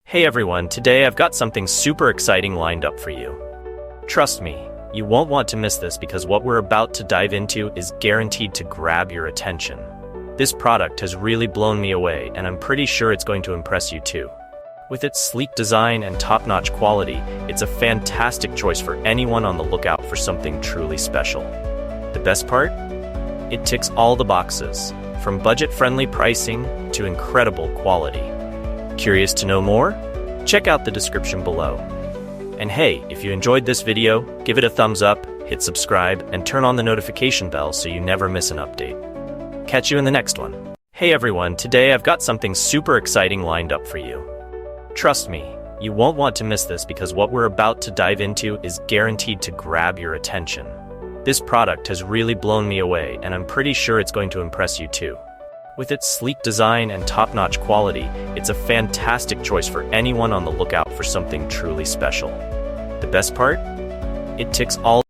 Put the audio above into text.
Hey everyone, today I've got something super exciting lined up for you. Trust me, you won't want to miss this because what we're about to dive into is guaranteed to grab your attention. This product has really blown me away, and I'm pretty sure it's going to impress you too. With its sleek design and top-notch quality, it's a fantastic choice for anyone on the lookout for something truly special. The best part? It ticks all the boxes, from budget-friendly pricing to incredible quality. Curious to know more? Check out the description below. And hey, if you enjoyed this video, give it a thumbs up, hit subscribe, and turn on the notification bell so you never miss an update. Catch you in the next one. Hey everyone, today I've got something super exciting lined up for you. Trust me, you won't want to miss this because what we're about to dive into is guaranteed to grab your attention. This product has really blown me away, and I'm pretty sure it's going to impress you too. With its sleek design and top-notch quality, it's a fantastic choice for anyone on the lookout for something truly special. The best part? It ticks all